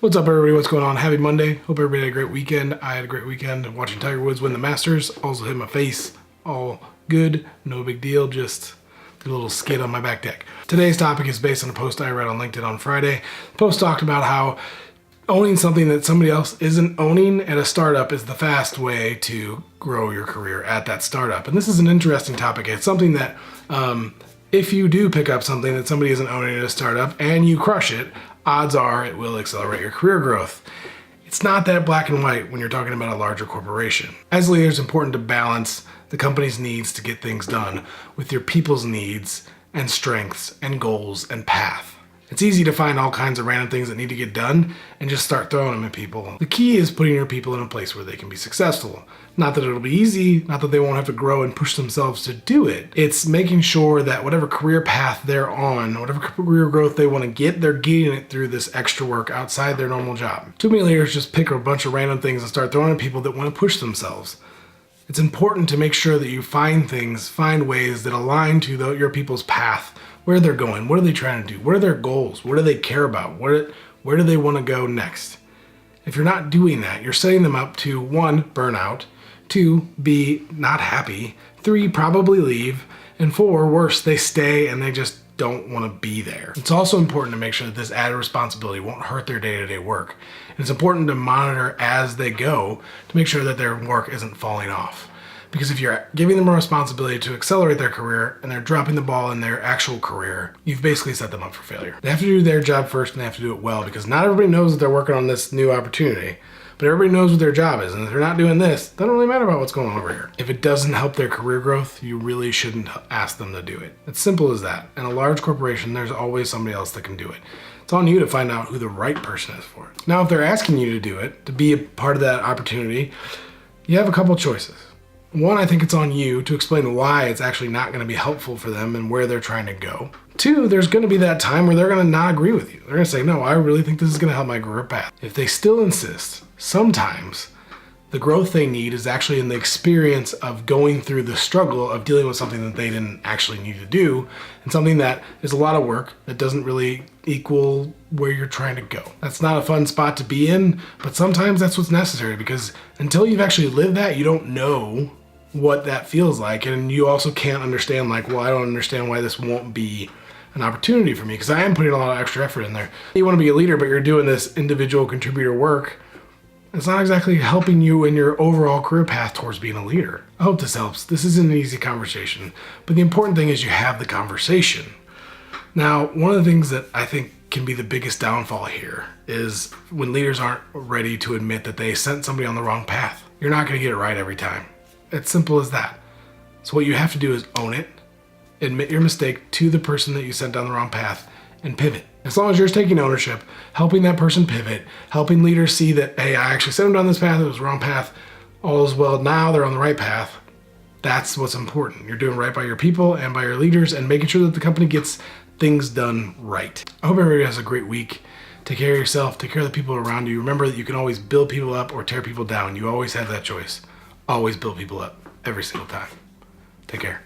What's up, everybody? What's going on? Happy Monday. Hope everybody had a great weekend. I had a great weekend watching Tiger Woods win the Masters. Also hit my face. All good. No big deal. Just a little skid on my back deck. Today's topic is based on a post I read on LinkedIn on Friday. The post talked about how owning something that somebody else isn't owning at a startup is the fast way to grow your career at that startup. And this is an interesting topic. It's something that if you do pick up something that somebody isn't owning at a startup and you crush it, odds are it will accelerate your career growth. It's not that black and white when you're talking about a larger corporation. As a leader, it's important to balance the company's needs to get things done with your people's needs and strengths and goals and path. It's easy to find all kinds of random things that need to get done and just start throwing them at people. The key is putting your people in a place where they can be successful. Not that it'll be easy, not that they won't have to grow and push themselves to do it. It's making sure that whatever career path they're on, whatever career growth they want to get, they're getting it through this extra work outside their normal job. Too many leaders just pick a bunch of random things and start throwing at people that want to push themselves. It's important to make sure that you find ways that align to your people's path, where they're going, what are they trying to do, what are their goals, what do they care about, where do they want to go next. If you're not doing that, you're setting them up to 1, burnout, 2, be not happy, 3, probably leave, and 4, worse, they stay and they just don't want to be there. It's also important to make sure that this added responsibility won't hurt their day-to-day work. And it's important to monitor as they go to make sure that their work isn't falling off. Because if you're giving them a responsibility to accelerate their career and they're dropping the ball in their actual career, you've basically set them up for failure. They have to do their job first and they have to do it well, because not everybody knows that they're working on this new opportunity, but everybody knows what their job is. And if they're not doing this, it doesn't really matter about what's going on over here. If it doesn't help their career growth, you really shouldn't ask them to do it. It's simple as that. In a large corporation, there's always somebody else that can do it. It's on you to find out who the right person is for it. Now, if they're asking you to do it, to be a part of that opportunity, you have a couple choices. 1, I think it's on you to explain why it's actually not going to be helpful for them and where they're trying to go. 2, there's going to be that time where they're going to not agree with you. They're going to say, no, I really think this is going to help my career path. If they still insist, sometimes the growth they need is actually in the experience of going through the struggle of dealing with something that they didn't actually need to do, and something that is a lot of work that doesn't really equal where you're trying to go. That's not a fun spot to be in, but sometimes that's what's necessary, because until you've actually lived that, you don't know what that feels like. And you also can't understand, like, well, I don't understand why this won't be an opportunity for me, because I am putting a lot of extra effort in there. You want to be a leader, but you're doing this individual contributor work. It's not exactly helping you in your overall career path towards being a leader. I hope this helps. This isn't an easy conversation, but the important thing is you have the conversation. Now, one of the things that I think can be the biggest downfall here is when leaders aren't ready to admit that they sent somebody on the wrong path. You're not going to get it right every time. It's simple as that. So what you have to do is own it, admit your mistake to the person that you sent down the wrong path, and pivot. As long as you're taking ownership, helping that person pivot, helping leaders see that, hey, I actually sent them down this path, it was the wrong path, all is well, now they're on the right path. That's what's important. You're doing right by your people and by your leaders and making sure that the company gets things done right. I hope everybody has a great week. Take care of yourself, take care of the people around you. Remember that you can always build people up or tear people down. You always have that choice. Always build people up every single time. Take care.